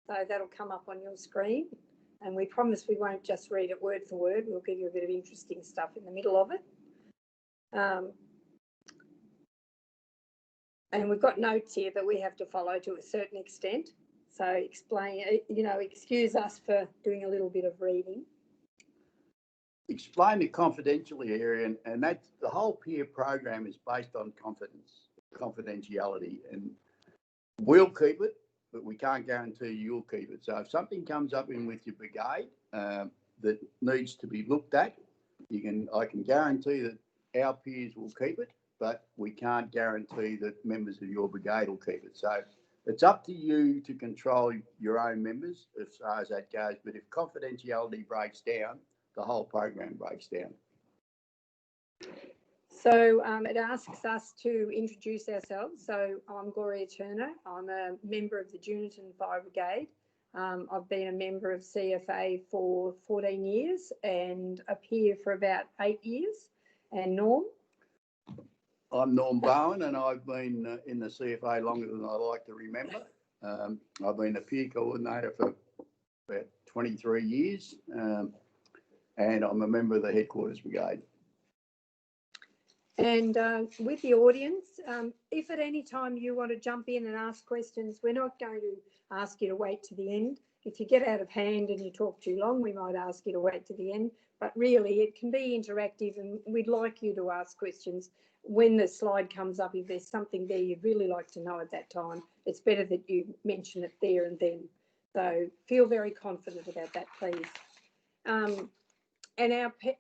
So that'll come up on your screen. And we promise we won't just read it word for word. We'll give you a bit of interesting stuff in the middle of it. And we've got notes here that we have to follow to a certain extent. So excuse us for doing a little bit of reading. Explain the confidentiality area, and that's the whole peer program is based on confidentiality, and we'll keep it, but we can't guarantee you'll keep it. So if something comes up in with your brigade that needs to be looked at, I can guarantee that our peers will keep it, but we can't guarantee that members of your brigade will keep it. So it's up to you to control your own members as far as that goes. But if confidentiality breaks down, the whole program breaks down. So it asks us to introduce ourselves. So I'm Gloria Turner. I'm a member of the Juniton Fire Brigade. I've been a member of CFA for 14 years and a peer for about 8 years. And Norm? I'm Norm Bowen, and I've been in the CFA longer than I like to remember. I've been a peer coordinator for about 23 years. And I'm a member of the Headquarters Brigade. And with the audience, if at any time you want to jump in and ask questions, we're not going to ask you to wait to the end. If you get out of hand and you talk too long, we might ask you to wait to the end. But really, it can be interactive, and we'd like you to ask questions when the slide comes up. If there's something there you'd really like to know at that time, it's better that you mention it there and then. So feel very confident about that, please. And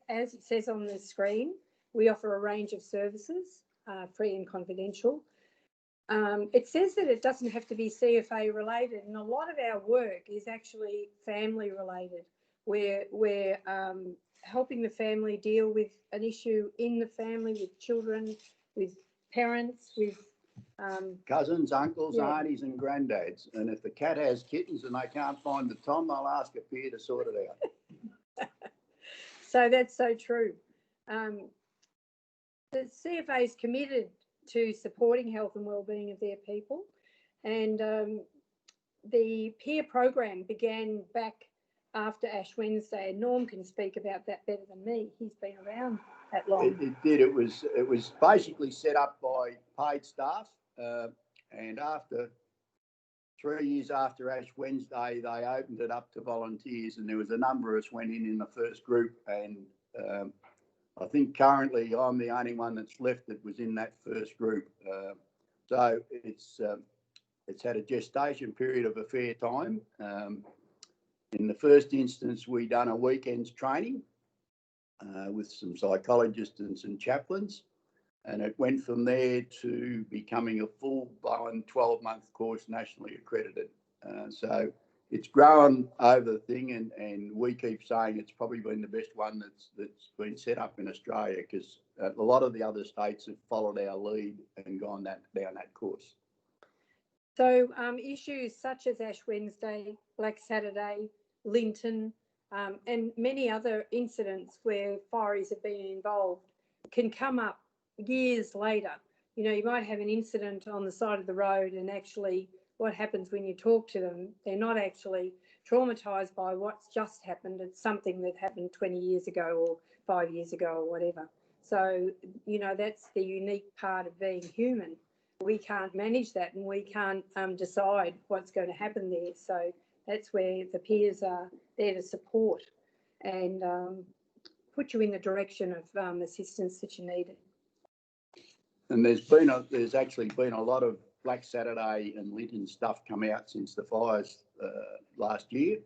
as it says on the screen, we offer a range of services, free and confidential. It says that it doesn't have to be CFA related, and a lot of our work is actually family related. We're helping the family deal with an issue in the family, with children, with parents, with cousins, uncles, aunties and granddads. And if the cat has kittens and they can't find the Tom, they'll ask a peer to sort it out. So that's so true. The CFA is committed to supporting health and wellbeing of their people, and the peer program began back after Ash Wednesday. Norm can speak about that better than me. He's been around that long. It did. It was basically set up by paid staff, and after 3 years after Ash Wednesday, they opened it up to volunteers, and there was a number of us went in the first group, and I think currently I'm the only one that's left that was in that first group. So it's had a gestation period of a fair time. In the first instance, we done a weekend's training with some psychologists and some chaplains. And it went from there to becoming a full-blown 12-month course nationally accredited. So it's grown over the thing, and we keep saying it's probably been the best one that's been set up in Australia, because a lot of the other states have followed our lead and gone down that course. So issues such as Ash Wednesday, Black Saturday, Linton, and many other incidents where fireys have been involved can come up years later. You know, you might have an incident on the side of the road, and actually what happens when you talk to them, they're not actually traumatised by what's just happened. It's something that happened 20 years ago or 5 years ago or whatever. So, you know, that's the unique part of being human. We can't manage that, and we can't decide what's going to happen there. So that's where the peers are there to support and put you in the direction of assistance that you need. And there's actually been a lot of Black Saturday and Linton stuff come out since the fires last year,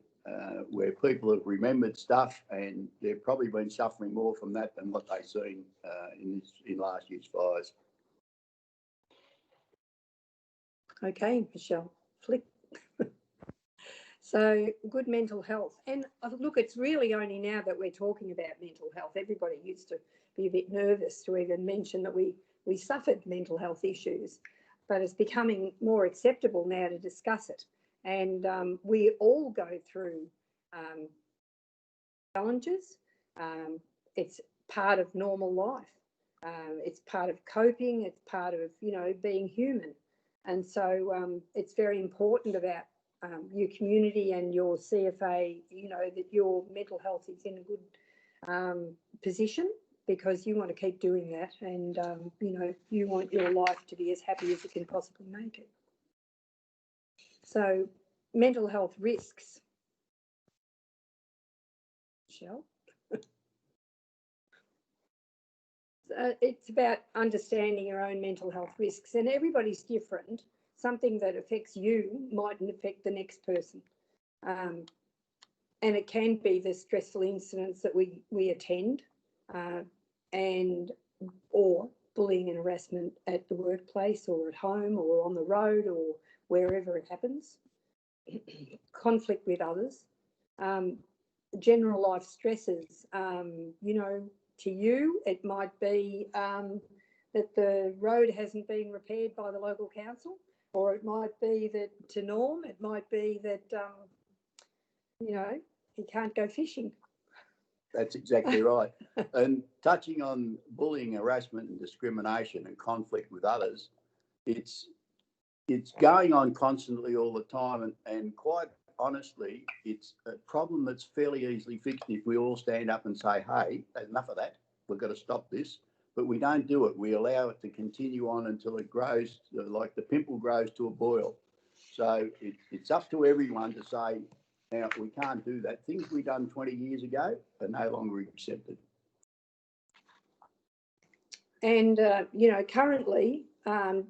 where people have remembered stuff, and they've probably been suffering more from that than what they've seen in last year's fires. Okay, Michelle, flick. So good mental health. And look, it's really only now that we're talking about mental health. Everybody used to be a bit nervous to even mention that we suffered mental health issues, but it's becoming more acceptable now to discuss it. And we all go through challenges. It's part of normal life. It's part of coping. It's part of, you know, being human. And so it's very important about your community and your CFA, you know, that your mental health is in a good position, because you want to keep doing that, and you know, you want your life to be as happy as you can possibly make it. So, mental health risks. Michelle? It's about understanding your own mental health risks, and everybody's different. Something that affects you mightn't affect the next person. And it can be the stressful incidents that we attend, and or bullying and harassment at the workplace or at home or on the road or wherever it happens. Conflict with others, general life stresses. You know, to you, it might be that the road hasn't been repaired by the local council, or it might be that to Norm, it might be that, you know, he can't go fishing. That's exactly right. And touching on bullying, harassment and discrimination and conflict with others, it's going on constantly all the time, and quite honestly, it's a problem that's fairly easily fixed if we all stand up and say, hey, enough of that, we've got to stop this. But we don't do it. We allow it to continue on until it grows, like the pimple grows to a boil. So it's up to everyone to say, now, we can't do that. Things we done 20 years ago are no longer accepted. And, you know, currently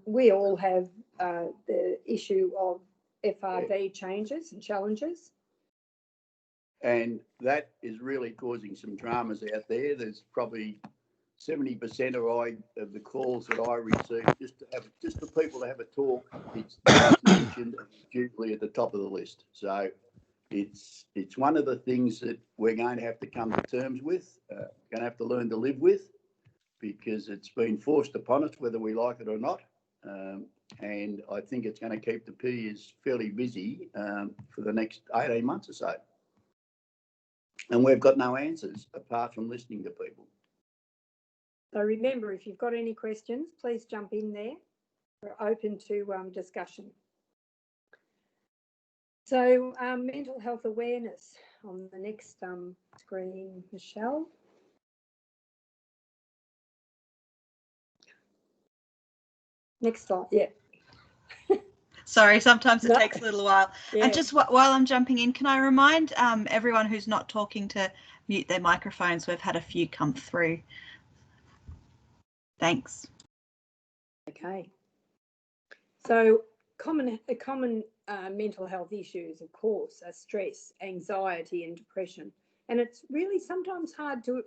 we all have the issue of FRV changes and challenges. And that is really causing some dramas out there. There's probably 70% of the calls that I receive just for people to have a talk. It's mentioned, and it's usually at the top of the list. So it's one of the things that we're going to have to come to terms with, going to have to learn to live with, because it's been forced upon us whether we like it or not. And I think it's going to keep the peers fairly busy for the next 18 months or so. And we've got no answers apart from listening to people. So remember, if you've got any questions, please jump in there. We're open to discussion. So mental health awareness on the next screen, Michelle. Next slide, yeah. Sorry, sometimes it takes a little while. Yeah. And just while I'm jumping in, can I remind everyone who's not talking to mute their microphones? We've had a few come through. Thanks. Okay. So common mental health issues, of course, are stress, anxiety and depression. And it's really sometimes hard to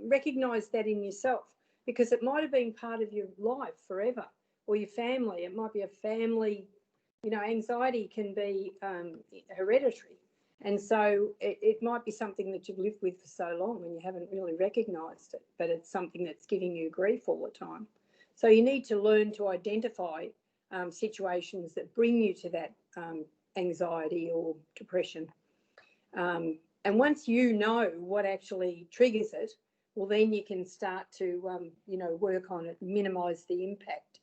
recognise that in yourself, because it might have been part of your life forever, or your family. It might be a family, you know, anxiety can be hereditary. And so it might be something that you've lived with for so long and you haven't really recognised it, but it's something that's giving you grief all the time. So you need to learn to identify situations that bring you to that anxiety or depression. And once you know what actually triggers it, well, then you can start to, you know, work on it, minimise the impact.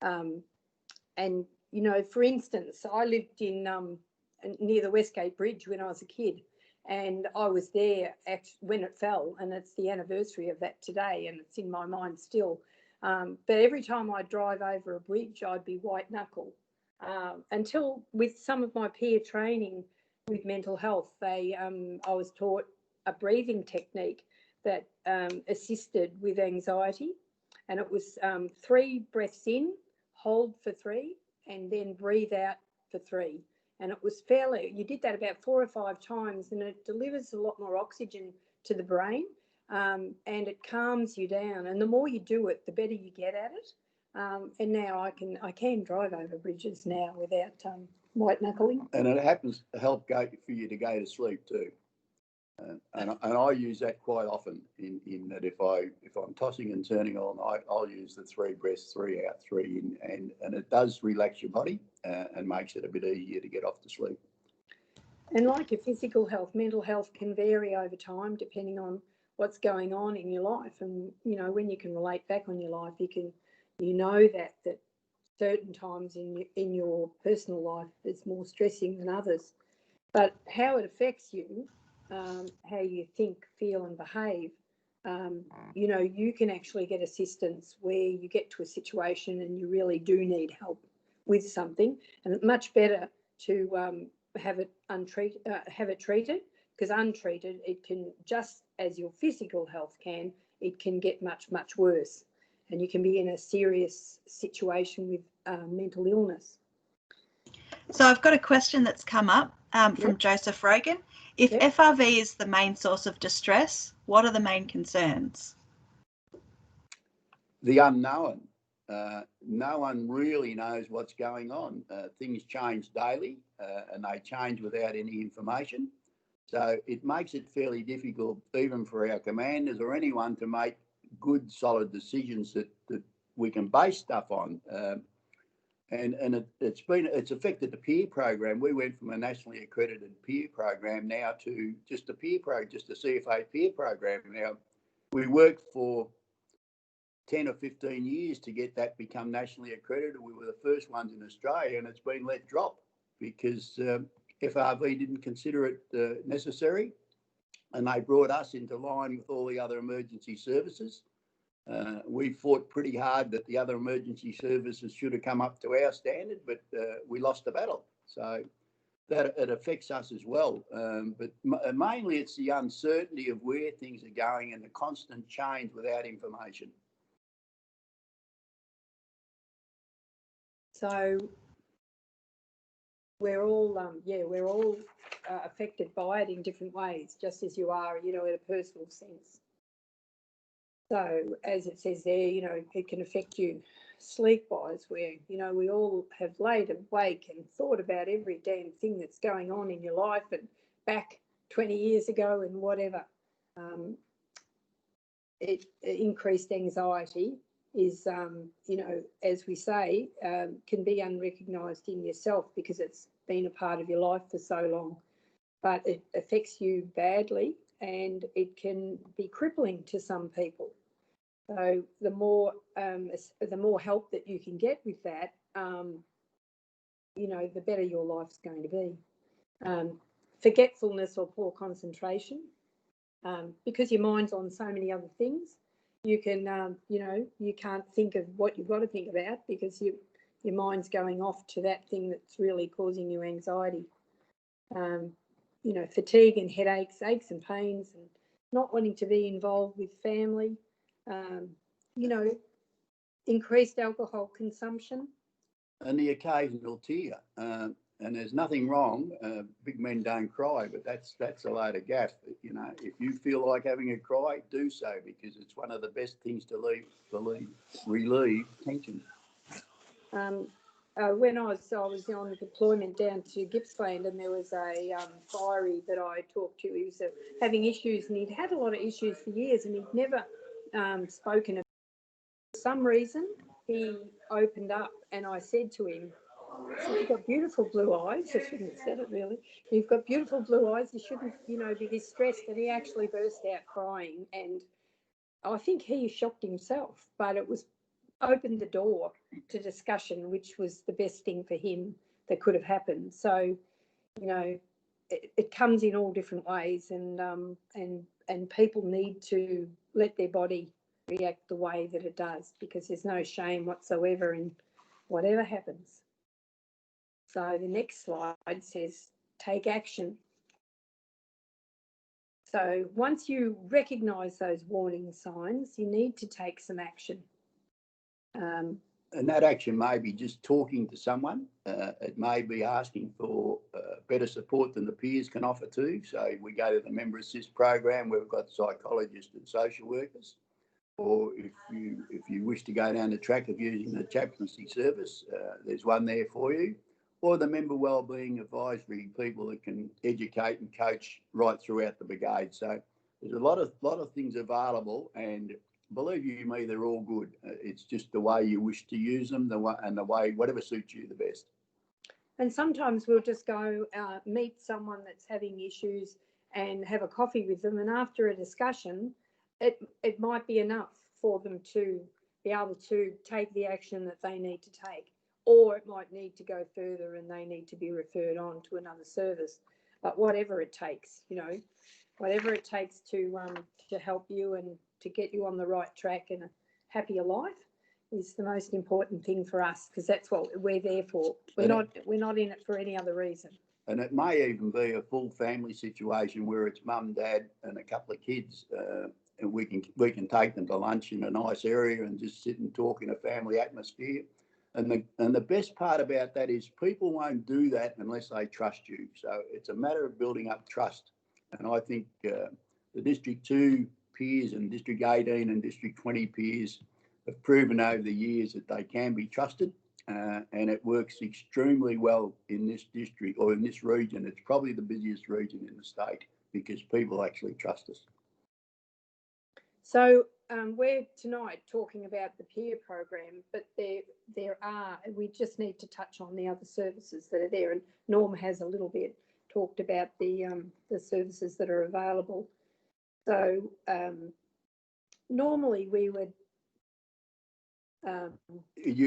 And, you know, for instance, I lived in near the Westgate Bridge when I was a kid, and I was there when it fell, and it's the anniversary of that today, and it's in my mind still. But every time I drive over a bridge, I'd be white knuckle until with some of my peer training with mental health, I was taught a breathing technique that assisted with anxiety, and it was 3 breaths in, hold for 3, and then breathe out for 3. And it was you did that about 4 or 5 times, and it delivers a lot more oxygen to the brain, and it calms you down. And the more you do it, the better you get at it. And now I can drive over bridges now without white knuckling. And it happens to help for you to go to sleep too. And I use that quite often in that if I'm tossing and turning all night, I'll use the 3 breaths, 3 out, 3 in, and it does relax your body and makes it a bit easier to get off to sleep. And like your physical health, mental health can vary over time depending on what's going on in your life. And, you know, when you can relate back on your life, you know that certain times in your personal life it's more stressing than others. But how it affects you, how you think, feel and behave, you know, you can actually get assistance where you get to a situation and you really do need help with something, and it's much better to have it treated, because untreated it can, just as your physical health can, it can get much worse, and you can be in a serious situation with mental illness. So I've got a question that's come up from Joseph Rogan. If FRV is the main source of distress, what are the main concerns? The unknown. No one really knows what's going on. Things change daily and they change without any information. So it makes it fairly difficult even for our commanders or anyone to make good, solid decisions that we can base stuff on. And it's affected the peer program. We went from a nationally accredited peer program now to just a CFA peer program. Now, we worked for 10 or 15 years to get that become nationally accredited. We were the first ones in Australia, and it's been let drop because FRV didn't consider it necessary, and they brought us into line with all the other emergency services. We fought pretty hard that the other emergency services should have come up to our standard, but we lost the battle. So that it affects us as well. But mainly it's the uncertainty of where things are going and the constant change without information. So we're all, affected by it in different ways, just as you are, you know, in a personal sense. So as it says there, you know, it can affect you sleep-wise, where, you know, we all have laid awake and thought about every damn thing that's going on in your life and back 20 years ago and whatever. Increased anxiety is, you know, as we say, can be unrecognised in yourself because it's been a part of your life for so long. But it affects you badly and it can be crippling to some people. So the more help that you can get with that, you know, the better your life's going to be. Forgetfulness or poor concentration, because your mind's on so many other things, you can, you know, you can't think of what you've got to think about because your mind's going off to that thing that's really causing you anxiety. You know, fatigue and headaches, aches and pains, and not wanting to be involved with family. You know, increased alcohol consumption. And the occasional tear. And there's nothing wrong. Big men don't cry, but that's a load of gaff. You know, if you feel like having a cry, do so, because it's one of the best things to relieve tension. When I was on deployment down to Gippsland, and there was a fiery that I talked to. He was having issues, and he'd had a lot of issues for years, and he'd never spoken. For some reason, he opened up, and I said to him, "You've got beautiful blue eyes." I shouldn't have said it really. "You've got beautiful blue eyes. You shouldn't, you know, be distressed." And he actually burst out crying, and I think he shocked himself, but it was opened the door to discussion, which was the best thing for him that could have happened. So, you know, it comes in all different ways, and people need to let their body react the way that it does, because there's no shame whatsoever in whatever happens. So the next slide says take action. So once you recognise those warning signs, you need to take some action. And that action may be just talking to someone. It may be asking for better support than the peers can offer too. So we go to the Member Assist program where we've got psychologists and social workers. Or if you wish to go down the track of using the chaplaincy service, there's one there for you. Or the Member Wellbeing Advisory, people that can educate and coach right throughout the brigade. So there's a lot of things available, and believe you me, they're all good. It's just the way you wish to use them, the way whatever suits you the best. And sometimes we'll just go meet someone that's having issues and have a coffee with them, and after a discussion, it might be enough for them to be able to take the action that they need to take. or it might need to go further and they need to be referred on to another service. But whatever it takes, whatever it takes to help you and to get you on the right track and a happier life is the most important thing for us, because that's what we're there for. We're not in it for any other reason. And it may even be a full family situation where it's mum, dad, and a couple of kids, and we can take them to lunch in a nice area and just sit and talk in a family atmosphere. And the best part about that is people won't do that unless they trust you. So it's a matter of building up trust. And I think the District 2 peers and District 18 and District 20 peers have proven over the years that they can be trusted, and it works extremely well in this district or in this region. It's probably the busiest region in the state because people actually trust us. So we're tonight talking about the peer program, but we just need to touch on the other services that are there. And Norm has a little bit talked about the services that are available. So normally we would.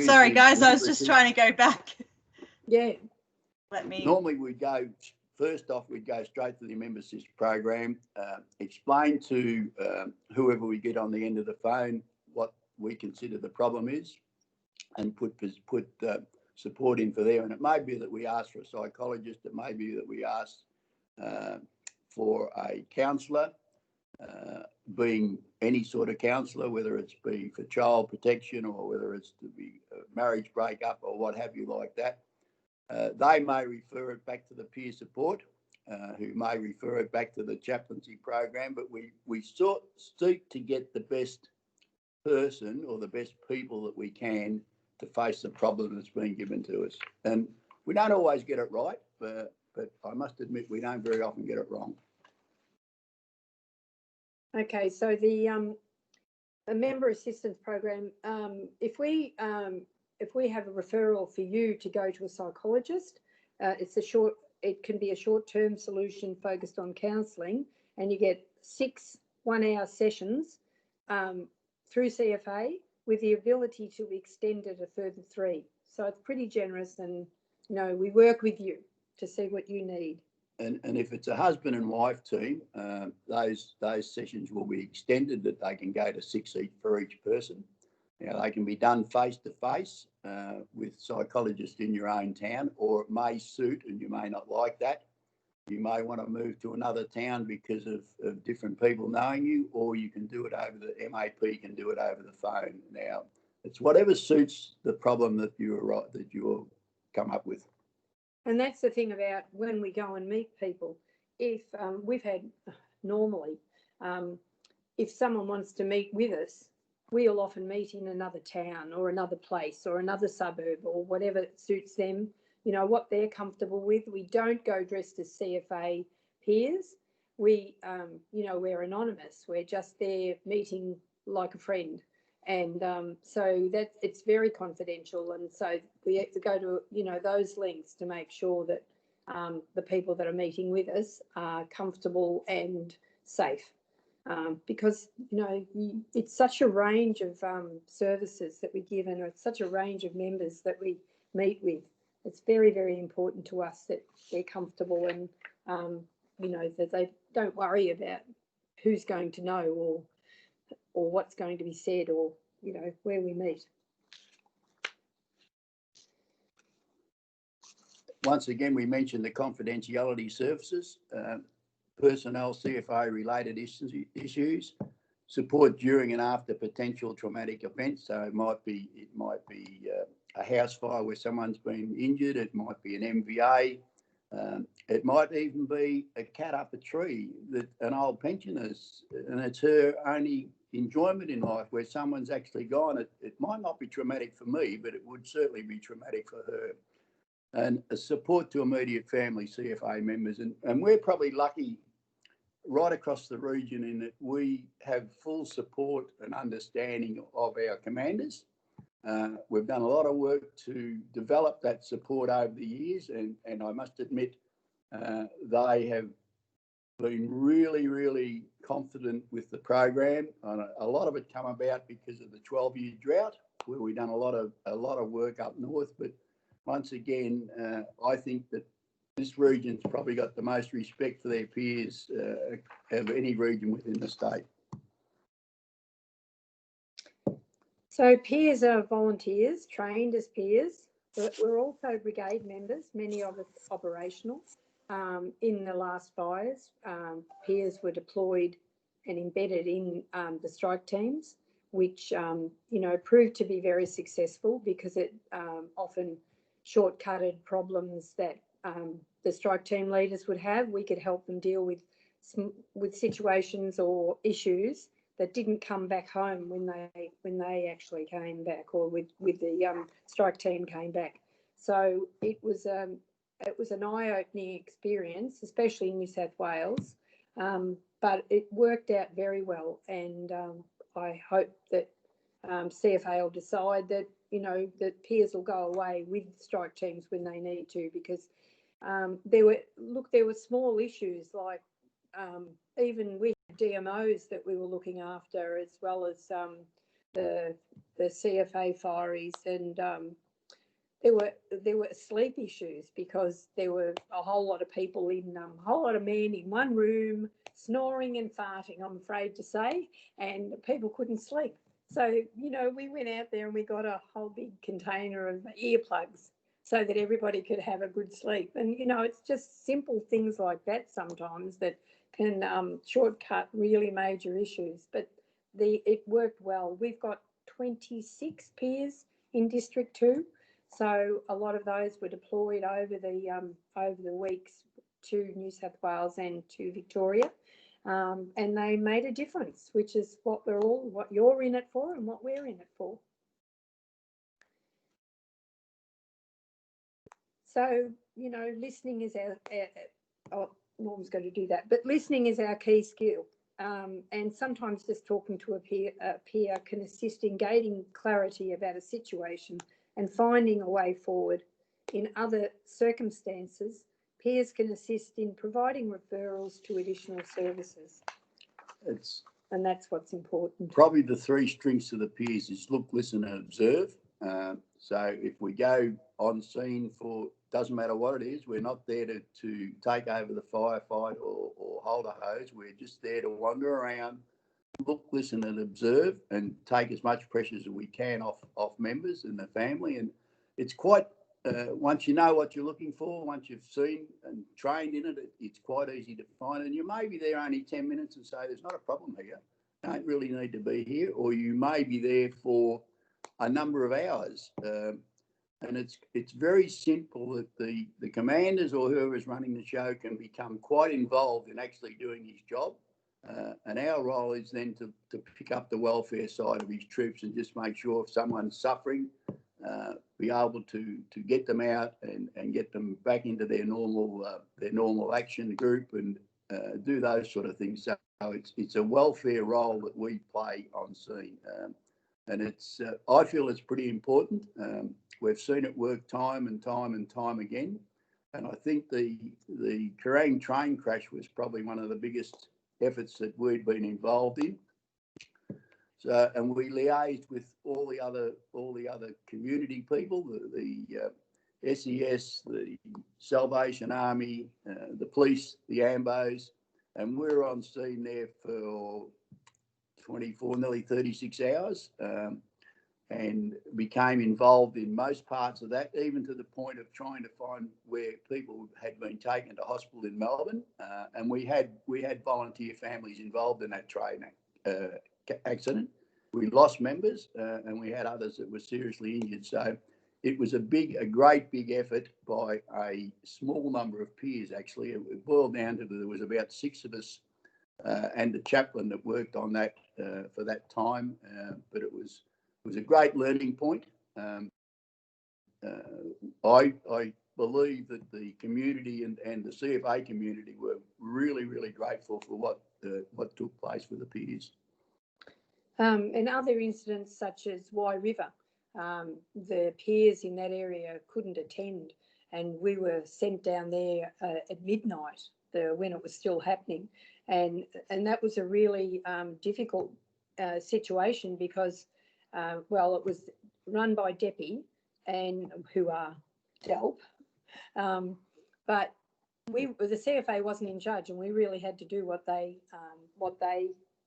Sorry, guys, I was just trying to go back. Yeah. Normally we'd go, first off, we'd go straight to the member assist program, explain to whoever we get on the end of the phone what we consider the problem is, and put support in for there. And it may be that we ask for a psychologist, it may be that we ask for a counsellor, being any sort of counsellor, whether it's be for child protection or whether it's to be a marriage breakup or what have you like that. They may refer it back to the peer support, who may refer it back to the chaplaincy program, but we seek to get the best person or the best people that we can to face the problem that's been given to us. And we don't always get it right, but I must admit we don't very often get it wrong. Okay, so the member assistance program, if we have a referral for you to go to a psychologist, it can be a short-term solution focused on counselling, and you get 6 one-hour sessions through CFA with the ability to extend it a further 3. So it's pretty generous, and we work with you to see what you need. And if it's a husband and wife team, those sessions will be extended, that they can go to 6 each for each person. They can be done face-to-face with psychologists in your own town, or it may suit, and you may not like that. You may want to move to another town because of different people knowing you, or you can do it over the MAP, can do it over the phone. Now, it's whatever suits the problem that you'll come up with. And that's the thing about when we go and meet people. If we've had normally, if someone wants to meet with us, we'll often meet in another town or another place or another suburb or whatever suits them, what they're comfortable with. We don't go dressed as CFA peers. We're anonymous. We're just there meeting like a friend. And so that it's very confidential, and so we have to go to those lengths to make sure that the people that are meeting with us are comfortable and safe, because it's such a range of services that we give, and it's such a range of members that we meet with. It's very, very important to us that they're comfortable and that they don't worry about who's going to know or what's going to be said, or where we meet. Once again, we mentioned the confidentiality services, personnel CFA related issues, support during and after potential traumatic events. So it might be a house fire where someone's been injured. It might be an MVA. It might even be a cat up a tree that an old pensioner's, and it's her only enjoyment in life, where someone's actually gone. It might not be traumatic for me, but it would certainly be traumatic for her. And a support to immediate family CFA members. And we're probably lucky right across the region in that we have full support and understanding of our commanders. We've done a lot of work to develop that support over the years, and I must admit they have been really, really confident with the program. A lot of it come about because of the 12-year drought, where we've done a lot of work up north, but once again, I think that this region's probably got the most respect for their peers of any region within the state. So peers are volunteers, trained as peers, but we're also brigade members, many of us operational. In the last fires, peers were deployed and embedded in the strike teams, which, proved to be very successful because it often shortcutted problems that the strike team leaders would have. We could help them deal with situations or issues that didn't come back home when they actually came back, or with the strike team came back. So it was an eye-opening experience, especially in New South Wales, but it worked out very well, and I hope that CFA will decide that that peers will go away with strike teams when they need to, because there were small issues like even we had DMOs that we were looking after, as well as the CFA fireys, and there were sleep issues because there were a whole lot of people in a whole lot of men in one room snoring and farting, I'm afraid to say, and people couldn't sleep. So we went out there and we got a whole big container of earplugs so that everybody could have a good sleep. And it's just simple things like that sometimes that can shortcut really major issues, but it worked well. We've got 26 peers in District 2, so a lot of those were deployed over the weeks to New South Wales and to Victoria, and they made a difference, which is what you're in it for and what we're in it for. So listening is our Norm's going to do that, but listening is our key skill, and sometimes just talking to a peer can assist in gaining clarity about a situation and finding a way forward. In other circumstances, peers can assist in providing referrals to additional services. And that's what's important. Probably the three strengths of the peers is look, listen and observe. So if we go on scene for, doesn't matter what it is, we're not there to take over the firefight or hold a hose. We're just there to wander around, look, listen and observe, and take as much pressure as we can off members and the family. And it's quite, once you know what you're looking for, once you've seen and trained in it, it's quite easy to find. And you may be there only 10 minutes and say, there's not a problem here. Don't really need to be here. Or you may be there for a number of hours. And it's very simple that the commanders or whoever's running the show can become quite involved in actually doing his job. And our role is then to pick up the welfare side of his troops and just make sure if someone's suffering, be able to get them out and get them back into their normal action group and do those sort of things. So it's a welfare role that we play on scene. And it's I feel it's pretty important. We've seen it work time and time again. And I think the Kerrang train crash was probably one of the biggest efforts that we'd been involved in. So, and we liaised with all the other community people, the SES, the Salvation Army, the police, the AMBOs, and we were on scene there for 24, nearly 36 hours, and became involved in most parts of that, even to the point of trying to find where people had been taken to hospital in Melbourne. And we had volunteer families involved in that train accident. We lost members, and we had others that were seriously injured. So it was a great big effort by a small number of peers. Actually, it boiled down to there was about 6 of us. And the chaplain that worked on that for that time, but it was a great learning point. I believe that the community and the CFA community were really, really grateful for what took place with the peers. And other incidents such as Wye River, the peers in that area couldn't attend, and we were sent down there at midnight when it was still happening. And that was a really difficult situation because, it was run by Deppy, and who are help. But the CFA wasn't in charge, and we really had to do what they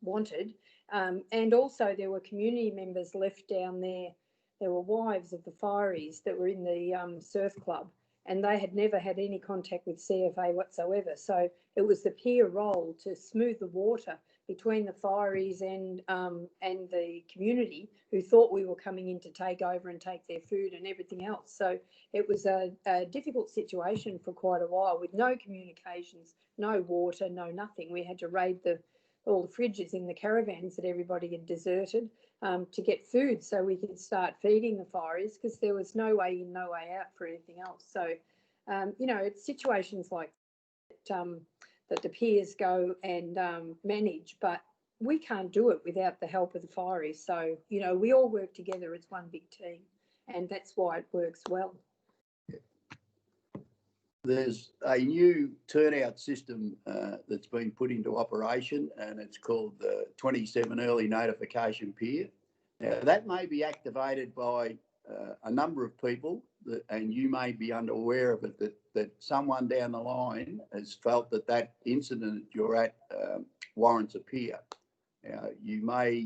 wanted. And also there were community members left down there. There were wives of the fireys that were in the surf club, and they had never had any contact with CFA whatsoever. So it was the peer role to smooth the water between the fireys and the community, who thought we were coming in to take over and take their food and everything else. So it was a difficult situation for quite a while, with no communications, no water, no nothing. We had to raid all the fridges in the caravans that everybody had deserted to get food, so we could start feeding the fireys, because there was no way in, no way out for anything else. So, it's situations like that the peers go and manage, but we can't do it without the help of the fireys. So, we all work together as one big team, and that's why it works well. There's a new turnout system that's been put into operation, and it's called the 27 Early Notification Peer. Now, that may be activated by a number of people, and you may be unaware of it, that someone down the line has felt that incident you're at warrants a peer. You may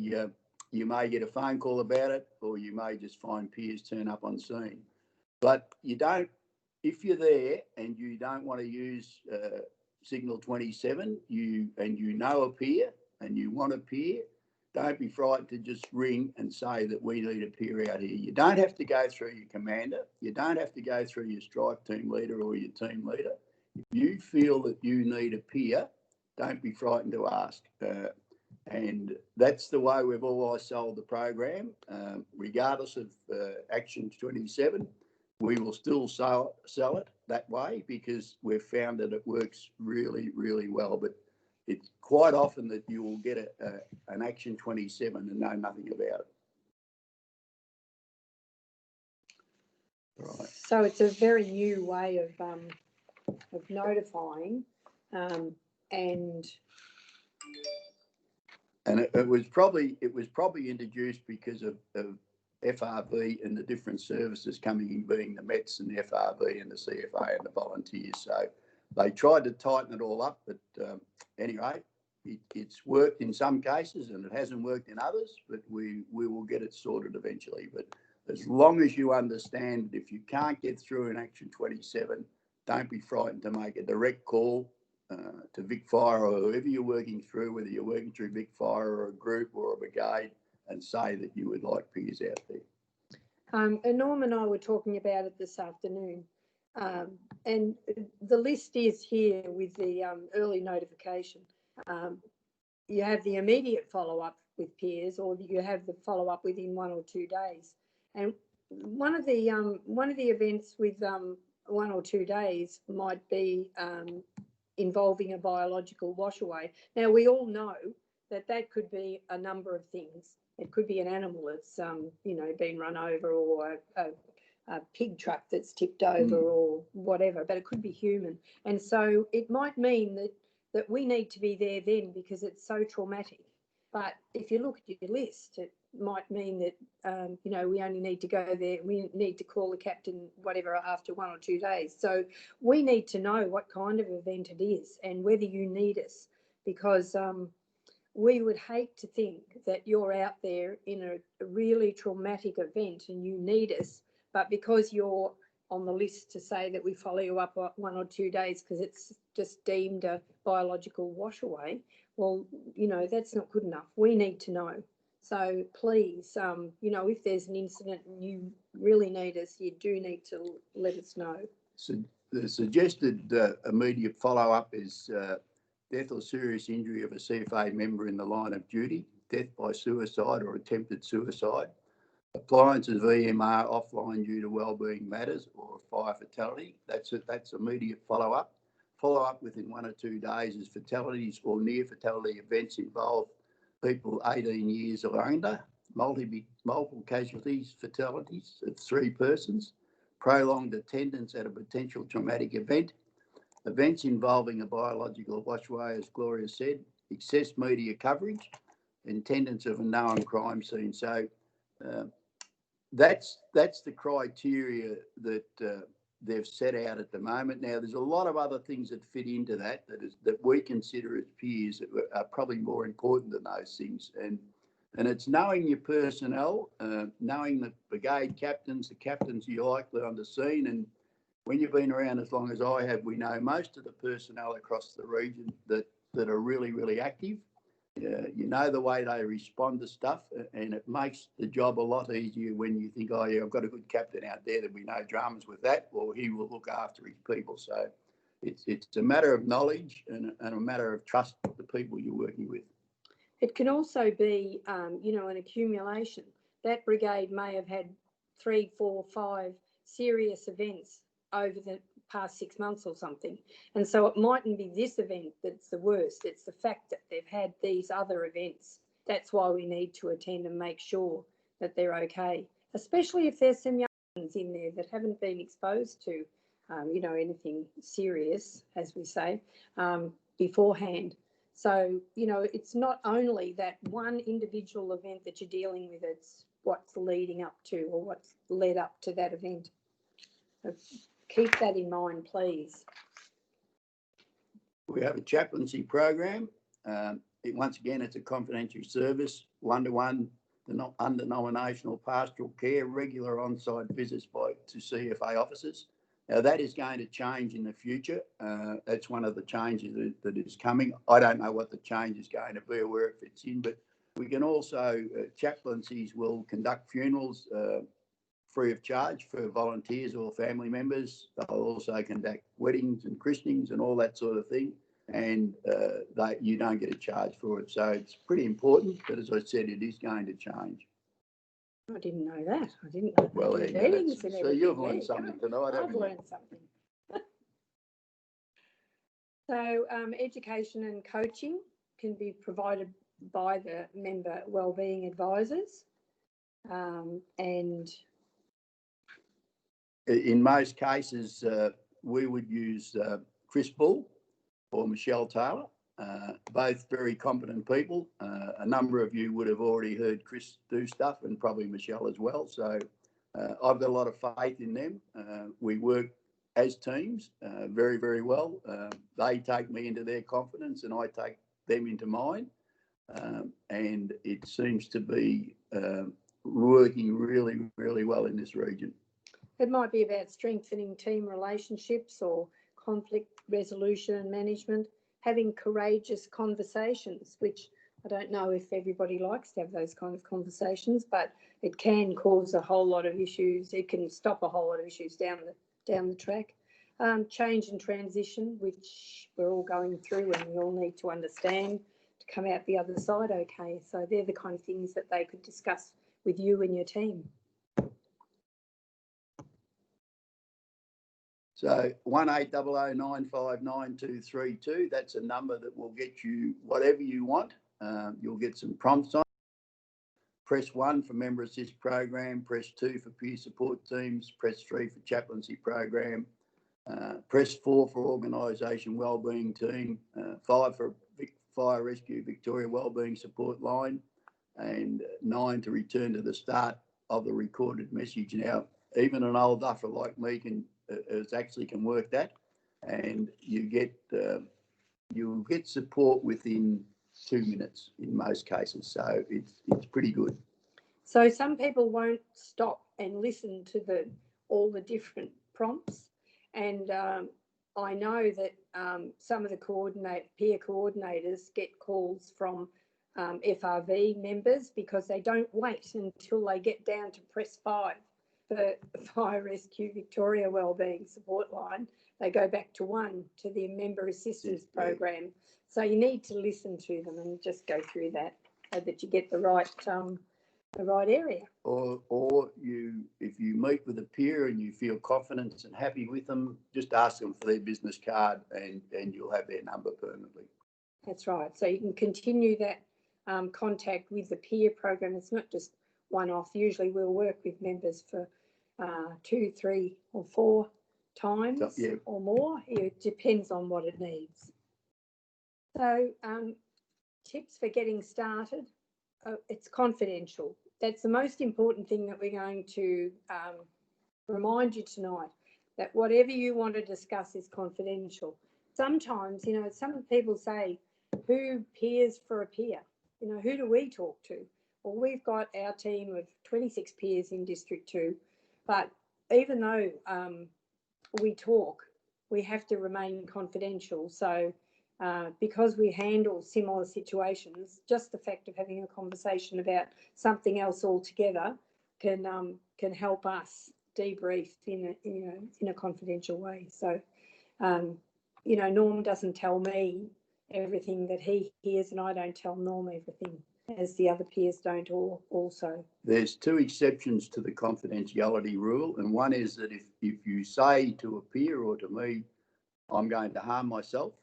get a phone call about it, or you may just find peers turn up on scene. But you don't. If you're there and you don't want to use Signal 27, you know a peer and you want a peer, don't be frightened to just ring and say that we need a peer out here. You don't have to go through your commander. You don't have to go through your strike team leader or your team leader. If you feel that you need a peer, don't be frightened to ask. And that's the way we've always sold the program, regardless of Action 27. We will still sell it that way, because we've found that it works really, really well. But it's quite often that you will get an Action 27 and know nothing about it. Right. So it's a very new way of notifying, and it was probably introduced because of FRV and the different services coming in, being the Mets and the FRV and the CFA and the volunteers. So they tried to tighten it all up, but anyway, it's worked in some cases and it hasn't worked in others, but we will get it sorted eventually. But as long as you understand, if you can't get through in Action 27, don't be frightened to make a direct call to Vic Fire or whoever you're working through, whether you're working through Vic Fire or a group or a brigade, and say that you would like peers out there. And Norm and I were talking about it this afternoon, and the list is here with the early notification. You have the immediate follow-up with peers, or you have the follow-up within 1 or 2 days. And one of the events with 1 or 2 days might be involving a biological washaway. Now, we all know that could be a number of things. It could be an animal that's, been run over, or a pig truck that's tipped over, or whatever, but it could be human. And so it might mean that we need to be there then, because it's so traumatic. But if you look at your list, it might mean that, we only need to go there. We need to call the captain, whatever, after 1 or 2 days. So we need to know what kind of event it is and whether you need us, because we would hate to think that you're out there in a really traumatic event and you need us, but because you're on the list to say that we follow you up 1 or 2 days because it's just deemed a biological washaway, well, that's not good enough. We need to know. So please, if there's an incident and you really need us, you do need to let us know. So the suggested immediate follow-up is death or serious injury of a CFA member in the line of duty, death by suicide or attempted suicide, appliance of EMR offline due to wellbeing matters, or a fire fatality. That's immediate follow-up. Follow-up within 1 or 2 days is fatalities or near fatality events involve people 18 years or under, multiple casualties, fatalities of 3 persons, prolonged attendance at a potential traumatic event, events involving a biological washaway, as Gloria said, excess media coverage, attendance of a known crime scene. So that's the criteria that they've set out at the moment. Now, there's a lot of other things that fit into that that we consider as peers that are probably more important than those things. And it's knowing your personnel, knowing the brigade captains, the captains you're likely on the scene. And when you've been around as long as I have, we know most of the personnel across the region that are really, really active. You know the way they respond to stuff, and it makes the job a lot easier when you think, oh yeah, I've got a good captain out there, there'll be no dramas with that, or he will look after his people. So it's a matter of knowledge and a matter of trust with the people you're working with. It can also be, an accumulation. That brigade may have had 3, 4, 5 serious events over the past 6 months or something. And so it mightn't be this event that's the worst. It's the fact that they've had these other events. That's why we need to attend and make sure that they're okay, especially if there's some young ones in there that haven't been exposed to, anything serious, as we say, beforehand. So, it's not only that one individual event that you're dealing with, it's what's leading up to or what's led up to that event. So keep that in mind, please. We have a chaplaincy program. Once again, it's a confidential service, one-to-one, undenominational pastoral care, regular on-site visits to CFA officers. Now, that is going to change in the future. That's one of the changes that is coming. I don't know what the change is going to be or where it fits in, but we can also, chaplaincies will conduct funerals free of charge for volunteers or family members. They'll also conduct weddings and christenings and all that sort of thing, and you don't get a charge for it. So it's pretty important, but as I said, it is going to change. I didn't know that. I didn't know. Well, so you've learned something tonight, haven't you? I've learned something. So education and coaching can be provided by the member wellbeing advisors, and in most cases, we would use Chris Bull or Michelle Taylor, both very competent people. A number of you would have already heard Chris do stuff, and probably Michelle as well. So I've got a lot of faith in them. We work as teams very, very well. They take me into their confidence and I take them into mine. And it seems to be working really, really well in this region. It might be about strengthening team relationships or conflict resolution and management, having courageous conversations, which I don't know if everybody likes to have those kind of conversations, but it can cause a whole lot of issues. It can stop a whole lot of issues down the track. Change and transition, which we're all going through and we all need to understand to come out the other side okay. So they're the kind of things that they could discuss with you and your team. So 1800959232, that's a number that will get you whatever you want. You'll get some prompts on. Press 1 for member assist program, press 2 for peer support teams, press 3 for chaplaincy program, press 4 for organisation wellbeing team, 5 for Fire Rescue Victoria Wellbeing support line, and 9 to return to the start of the recorded message. Now, even an old duffer like me can work that, and you'll get support within 2 minutes in most cases. So it's pretty good. So some people won't stop and listen to all the different prompts, and I know that some of the peer coordinators get calls from FRV members because they don't wait until they get down to press 5 for Fire Rescue Victoria Wellbeing support line. They go back to 1 to the member assistance program. So you need to listen to them and just go through that so that you get the right area. Or if you meet with a peer and you feel confident and happy with them, just ask them for their business card and you'll have their number permanently. That's right. So you can continue that contact with the peer program. It's not just one-off. Usually we'll work with members for 2, 3 or 4 times or more. It depends on what it needs. So tips for getting started. It's confidential. That's the most important thing that we're going to remind you tonight. that whatever you want to discuss is confidential. Sometimes, you know, some people say, who peers for a peer? You know, who do we talk to? Well, we've got our team of 26 peers in District 2, but even though we talk, we have to remain confidential. So because we handle similar situations, just the fact of having a conversation about something else altogether can help us debrief in a confidential way. So, you know, Norm doesn't tell me everything that he hears, and I don't tell Norm everything, as the other peers don't also. There's two exceptions to the confidentiality rule, and one is that if you say to a peer or to me, I'm going to harm myself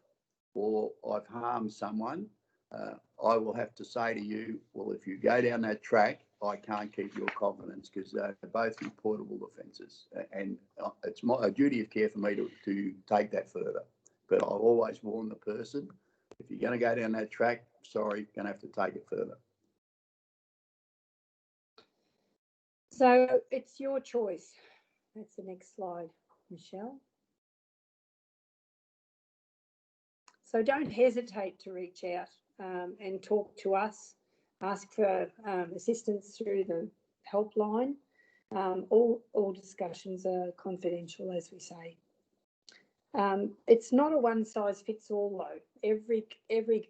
or I've harmed someone, I will have to say to you, well, if you go down that track, I can't keep your confidence, because they're both reportable offences, and it's a duty of care for me to take that further. But I'll always warn the person, if you're going to go down that track, sorry, you're going to have to take it further. So it's your choice. That's the next slide, Michelle. So don't hesitate to reach out and talk to us. Ask for assistance through the helpline. All discussions are confidential, as we say. It's not a one size fits all though. Every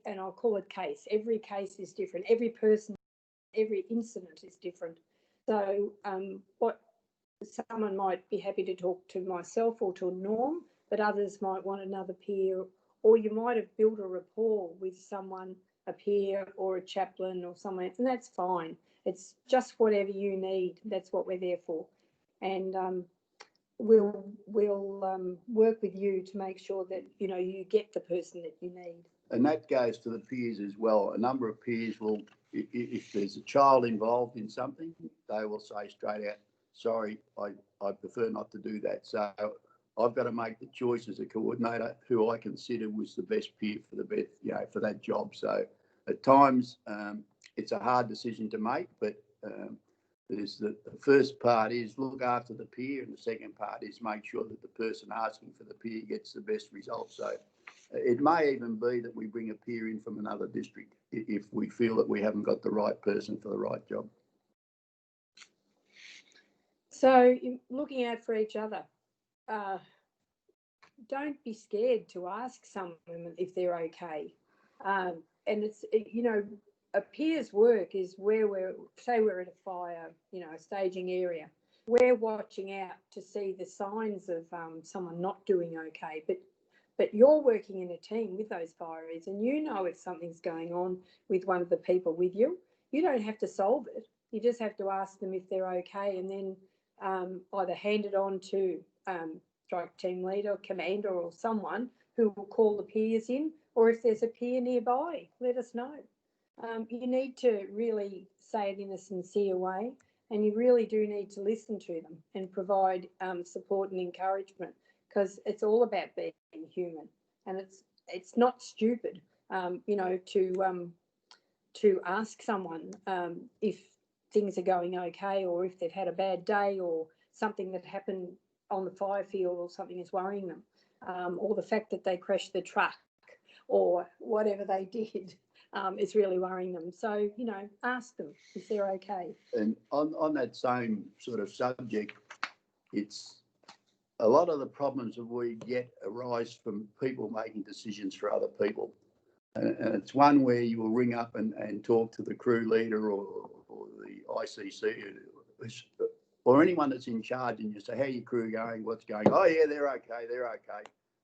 and I'll call it case. Every case is different. Every person, every incident is different. So what someone might be happy to talk to myself or to Norm, but others might want another peer, or you might have built a rapport with someone, a peer or a chaplain or someone, and that's fine. It's just whatever you need. That's what we're there for. And we'll work with you to make sure that, you know, you get the person that you need. And that goes to the peers as well. A number of peers will, if there's a child involved in something, they will say straight out, sorry, I prefer not to do that. So I've got to make the choice as a coordinator who I consider was the best peer for the best, you know, for that job. So at times it's a hard decision to make, but there's the first part is look after the peer, and the second part is make sure that the person asking for the peer gets the best result. So it may even be that we bring a peer in from another district if we feel that we haven't got the right person for the right job. So looking out for each other. Don't be scared to ask someone if they're okay. And it's, you know, a peer's work is where say we're at a fire, you know, a staging area. We're watching out to see the signs of someone not doing okay. But you're working in a team with those fireys, and you know if something's going on with one of the people with you. You don't have to solve it. You just have to ask them if they're okay, and then either hand it on to strike team leader, commander, or someone who will call the peers in, or if there's a peer nearby, let us know. You need to really say it in a sincere way, and you really do need to listen to them and provide support and encouragement, because it's all about being human, and it's not stupid, you know, to ask someone if things are going okay, or if they've had a bad day, or something that happened on the fire field or something is worrying them, or the fact that they crashed the truck or whatever they did is really worrying them. So, you know, ask them if they're okay. And on that same sort of subject, it's a lot of the problems that we get arise from people making decisions for other people. And it's one where you will ring up and talk to the crew leader or the ICC or anyone that's in charge, and you say, how your crew going? What's going on? Oh, yeah, they're okay.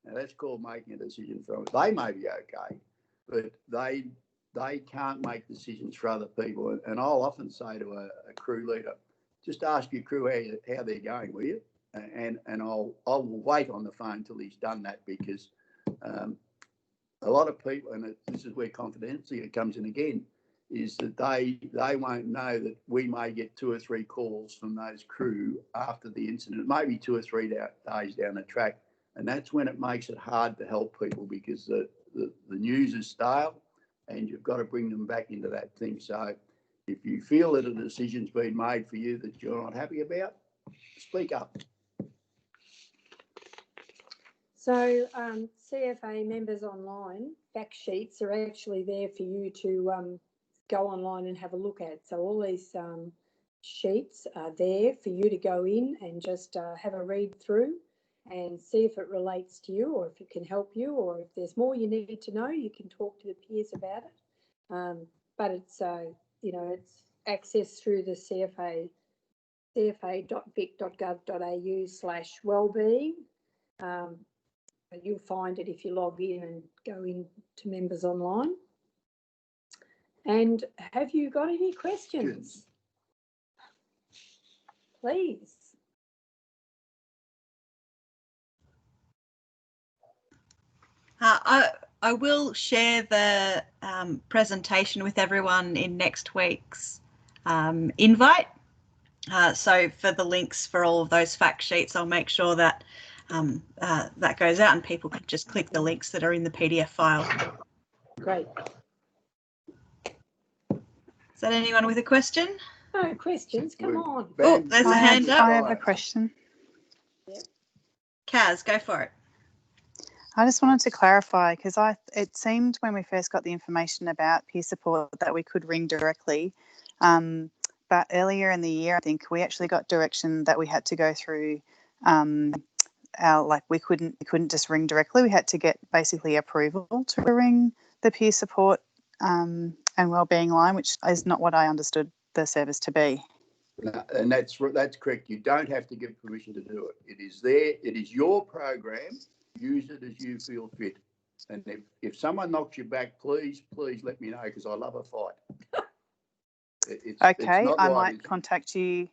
Now, that's called making a decision for them. They may be okay, but they can't make decisions for other people. And I'll often say to a crew leader, just ask your crew how they're going, will you? And I will wait on the phone till he's done that, because a lot of people, and this is where confidentiality comes in again, is that they won't know that we may get 2 or 3 calls from those crew after the incident, maybe 2 or 3 days down the track. And that's when it makes it hard to help people, because the news is stale and you've got to bring them back into that thing. So if you feel that a decision's been made for you that you're not happy about, speak up. So CFA members online fact sheets are actually there for you to go online and have a look at. So all these sheets are there for you to go in and just have a read through and see if it relates to you or if it can help you, or if there's more you need to know, you can talk to the peers about it. But it's, it's accessed through the cfa.vic.gov.au/wellbeing. You'll find it if you log in and go into members online. And have you got any questions? Please. I will share the presentation with everyone in next week's invite. So for the links for all of those fact sheets, I'll make sure that that goes out and people can just click the links that are in the PDF file. Great. Is that anyone with a question? No questions, come on. Oh, there's a hand up. I have a question. Yep. Kaz, go for it. I just wanted to clarify, because it seemed when we first got the information about peer support that we could ring directly, but earlier in the year I think we actually got direction that we had to go through we couldn't just ring directly. We had to get basically approval to ring the peer support and wellbeing line, which is not what I understood the service to be. No, and that's correct. You don't have to give permission to do it. It is there. It is your program. Use it as you feel fit. And if someone knocks you back, please let me know, because I love a fight. Okay, I might contact you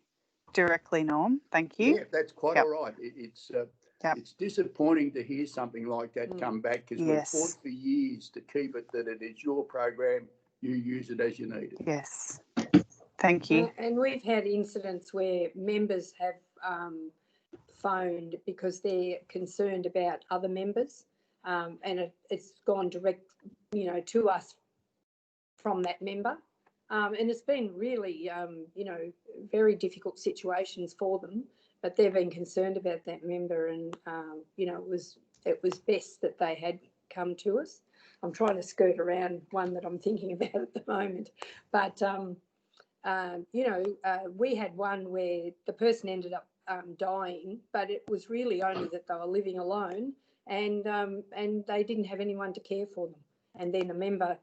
directly, Norm. Thank you. Yeah, that's quite all right. It's disappointing to hear something like that come back, because we've fought for years to keep it that it is your program. You use it as you need it. Yes. Thank you. And we've had incidents where members have phoned because they're concerned about other members, and it's gone direct, to us from that member. And it's been really, very difficult situations for them, but they've been concerned about that member, and, it was best that they had come to us. I'm trying to skirt around one that I'm thinking about at the moment, but, we had one where the person ended up dying, but it was really only that they were living alone, and they didn't have anyone to care for them. And then a member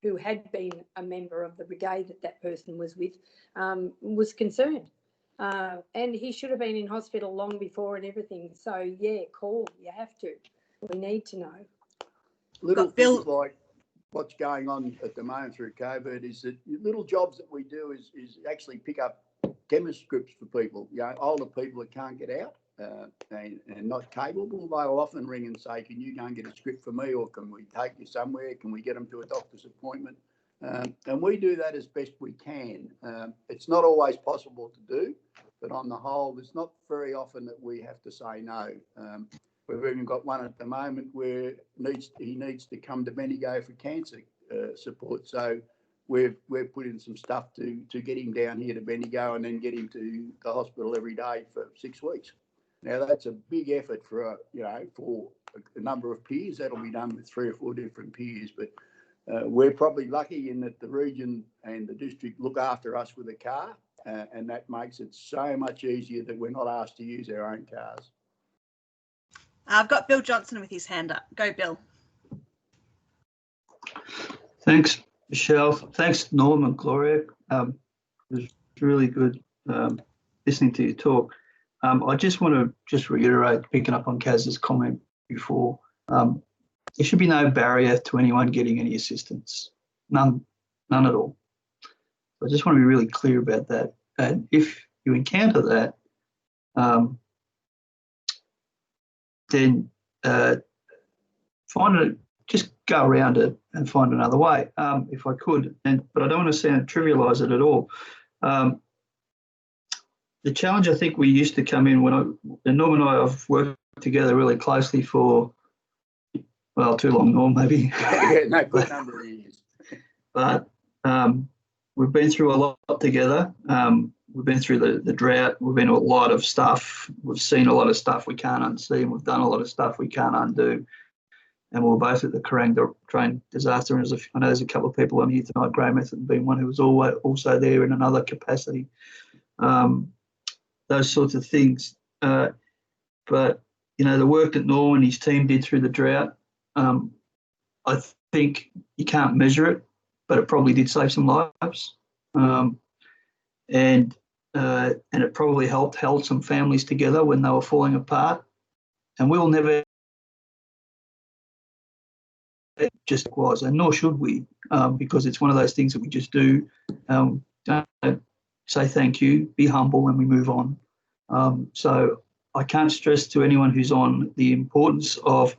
who had been a member of the brigade that person was with was concerned, and he should have been in hospital long before and everything. So yeah, call. You have to. We need to know. Little things like what's going on at the moment through COVID is that little jobs that we do is actually pick up chemist scripts for people. Older people that can't get out and not capable, they'll often ring and say, can you go and get a script for me, or can we take you somewhere? Can we get them to a doctor's appointment? And we do that as best we can. It's not always possible to do, but on the whole, it's not very often that we have to say no. We've even got one at the moment where he needs to come to Bendigo for cancer support. So we've put in some stuff to get him down here to Bendigo and then get him to the hospital every day for 6 weeks. Now that's a big effort for a number of peers. That'll be done with 3 or 4 different peers, but we're probably lucky in that the region and the district look after us with a car, and that makes it so much easier that we're not asked to use our own cars. I've got Bill Johnson with his hand up. Go, Bill. Thanks, Michelle. Thanks, Norm and Gloria. It was really good listening to you talk. I just want to reiterate, picking up on Kaz's comment before, there should be no barrier to anyone getting any assistance, none at all. So I just want to be really clear about that. And if you encounter that, then just go around it and find another way, if I could. But I don't want to trivialise it at all. The challenge I think we used to come in and Norm and I have worked together really closely for, well, too long, Norm, maybe. Yeah, no, good number of years. But we've been through a lot together. we've been through the drought. We've been to a lot of stuff. We've seen a lot of stuff we can't unsee, and we've done a lot of stuff we can't undo. And we were both at the Kerang train disaster. And I know there's a couple of people on here tonight, Graham Method being one who was also there in another capacity. Those sorts of things. But, you know, the work that Norm and his team did through the drought, I think you can't measure it, but it probably did save some lives. And it probably held some families together when they were falling apart. And we'll never just was, and nor should we, because it's one of those things that we just do. Don't say thank you, be humble, and we move on. So I can't stress to anyone who's on the importance of,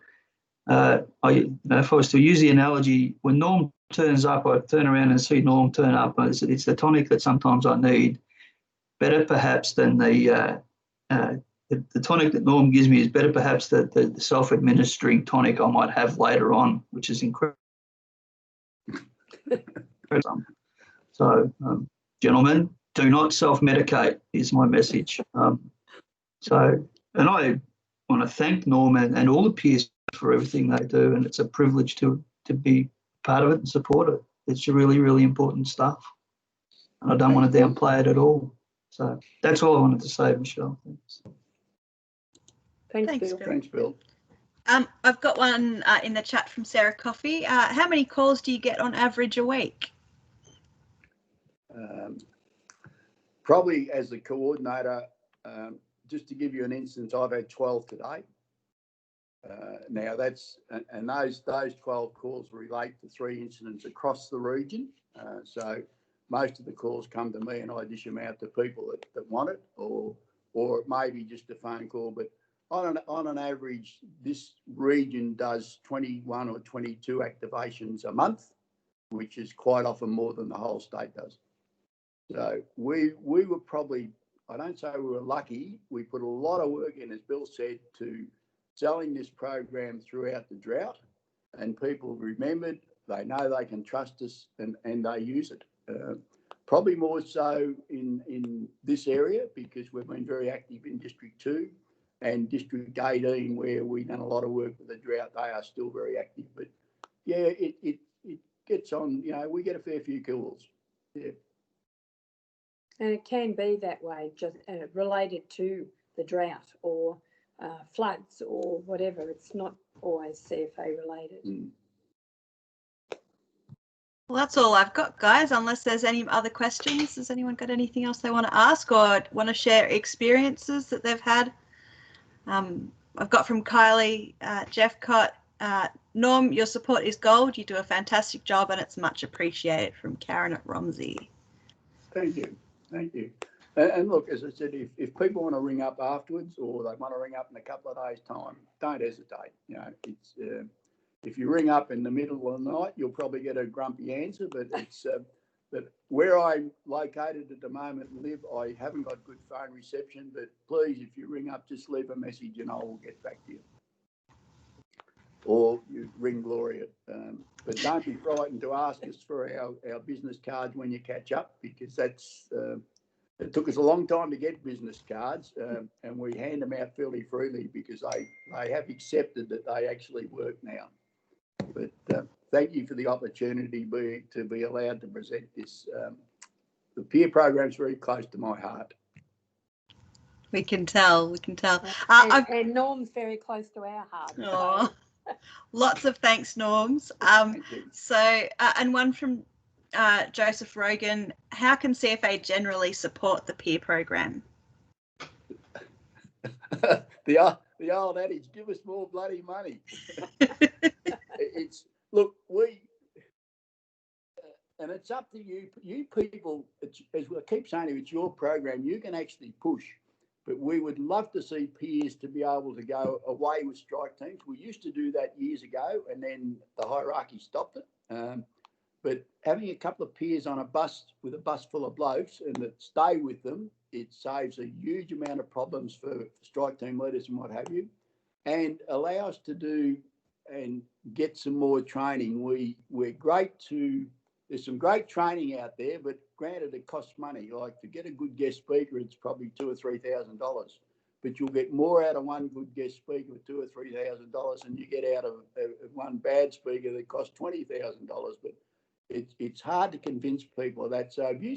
if I was to use the analogy, when Norm turns up, I turn around and see Norm turn up. It's the tonic that sometimes I need, better perhaps than the tonic that Norm gives me is better perhaps the self-administering tonic I might have later on, which is incredible. So, gentlemen, do not self-medicate is my message. And I want to thank Norm and all the peers for everything they do, and it's a privilege to be part of it and support it. It's really, really important stuff, and I don't want to downplay it at all. So that's all I wanted to say, Michelle. Thanks, Thanks, Bill. Bill. Thanks, Bill. I've got one in the chat from Sarah Coffey. How many calls do you get on average a week? Probably as the coordinator, just to give you an instance, I've had 12 today. Now and those 12 calls relate to 3 incidents across the region. So most of the calls come to me and I dish them out to people that want it, or it may be just a phone call. But on an average, this region does 21 or 22 activations a month, which is quite often more than the whole state does. So we were probably, I don't say we were lucky, we put a lot of work in, as Bill said, to selling this program throughout the drought, and people remembered, they know they can trust us, and they use it. Probably more so in this area, because we've been very active in District 2 and District 18, where we've done a lot of work with the drought. They are still very active. But yeah, it gets on, you know, we get a fair few calls. Yeah. And it can be that way, just related to the drought or floods or whatever. It's not always CFA related. Mm. Well, that's all I've got, guys, unless there's any other questions. Has anyone got anything else they want to ask or want to share experiences that they've had? I've got from Kylie Jeffcott, Norm, your support is gold. You do a fantastic job and it's much appreciated, from Karen at Romsey. Thank you. Thank you. And look, as I said, if people want to ring up afterwards, or they want to ring up in a couple of days' time, don't hesitate. You know, it's if you ring up in the middle of the night, you'll probably get a grumpy answer. But it's but where I'm located at the moment and live, I haven't got good phone reception. But please, if you ring up, just leave a message and I will get back to you. Or you ring Gloria. But don't be frightened to ask us for our business cards when you catch up, because that's it took us a long time to get business cards, and we hand them out fairly freely because they have accepted that they actually work now. But thank you for the opportunity to be allowed to present this. The peer program is very close to my heart. We can tell. And Norm's very close to our heart. So. Lots of thanks, Norms. So, and one from Joseph Rogan, how can CFA generally support the peer program? The old adage, give us more bloody money. Look, and it's up to you people. As I keep saying, it's your program. You can actually push. But we would love to see peers to be able to go away with strike teams. We used to do that years ago, and then the hierarchy stopped it. But having a couple of peers on a bus with a bus full of blokes and that stay with them, it saves a huge amount of problems for strike team leaders and what have you, and allow us to do and get some more training. We're great to there's some great training out there, but granted, it costs money. Like to get a good guest speaker, it's probably $2,000 or $3,000. But you'll get more out of one good guest speaker with $2,000 or $3,000 than you get out of one bad speaker that costs $20,000. But it's hard to convince people of that. So if you,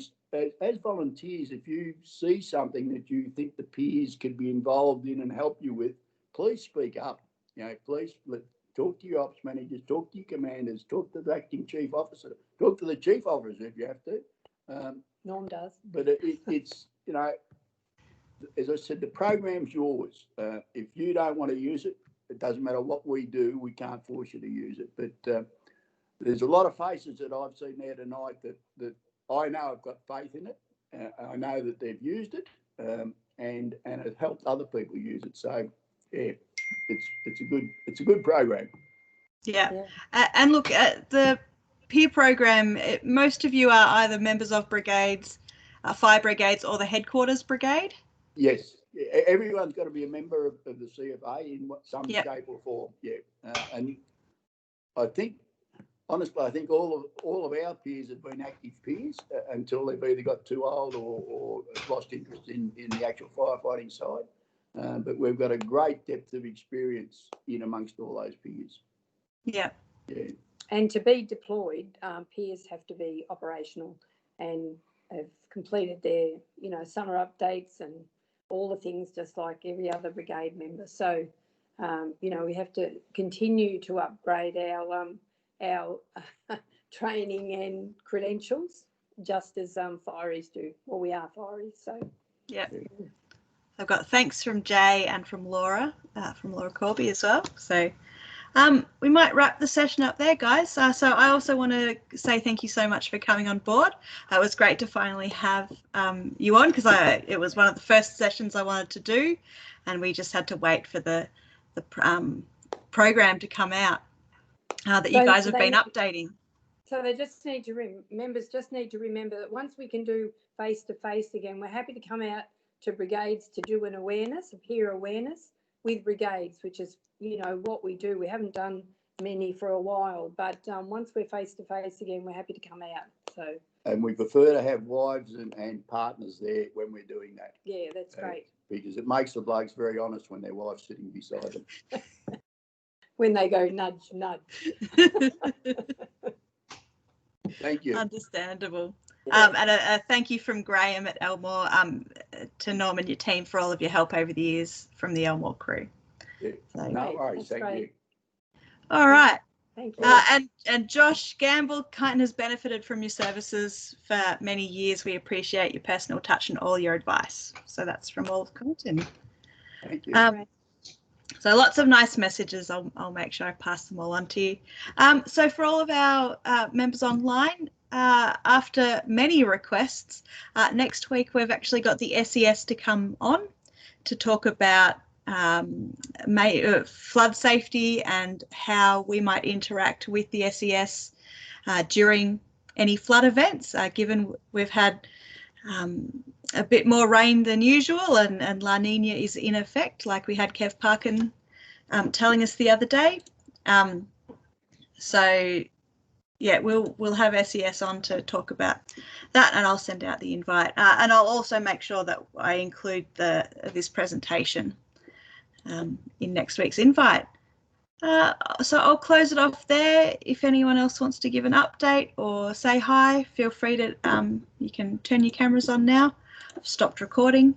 as volunteers, if you see something that you think the peers could be involved in and help you with, please speak up. Please talk to your ops managers, talk to your commanders, talk to the acting chief officer, talk to the chief officer if you have to. Norm does. But it's, as I said, the program's yours. If you don't want to use it, it doesn't matter what we do. We can't force you to use it. But there's a lot of faces that I've seen there tonight that I know have got faith in it. I know that they've used it and it helped other people use it. So, yeah. It's a good program. Yeah. And look, the peer program, most of you are either members of brigades, fire brigades, or the headquarters brigade. Yes, everyone's got to be a member of the CFA in some shape or form. Yeah, and I think honestly, I think all of our peers have been active peers until they've either got too old or lost interest in the actual firefighting side. But we've got a great depth of experience in amongst all those peers. Yeah. And to be deployed, peers have to be operational and have completed their, summer updates and all the things just like every other brigade member. So, we have to continue to upgrade our training and credentials, just as fireys do. Well, we are fireys, so. Yeah. I've got thanks from Jay and from Laura Corby as well. So we might wrap the session up there, guys. So I also want to say thank you so much for coming on board. It was great to finally have you on, because it was one of the first sessions I wanted to do, and we just had to wait for the program to come out that you guys have been updating. So they just need to members just need to remember that once we can do face-to-face again, we're happy to come out to brigades to do an awareness, a peer awareness with brigades, which is, what we do. We haven't done many for a while, but once we're face-to-face again, we're happy to come out. So. And we prefer to have wives and partners there when we're doing that. Yeah, that's great. Because it makes the blokes very honest when their wife's sitting beside them. When they go nudge, nudge. Thank you. Understandable. And a thank you from Graham at Elmore to Norm and your team for all of your help over the years from the Elmore crew. Yeah. So, no worries. Thank you. All right. Thank you. And Josh Gamble, Kyneton has benefited from your services for many years. We appreciate your personal touch and all your advice. So that's from all of Kyneton. Thank you. So lots of nice messages. I'll make sure I pass them all on to you. So for all of our members online, after many requests, next week we've actually got the SES to come on to talk about flood safety and how we might interact with the SES during any flood events, given we've had a bit more rain than usual and La Nina is in effect, like we had Kev Parkin telling us the other day. So yeah, we'll have SES on to talk about that, and I'll send out the invite, and I'll also make sure that I include this presentation in next week's invite. So I'll close it off there. If anyone else wants to give an update or say hi, feel free to, you can turn your cameras on now. I've stopped recording.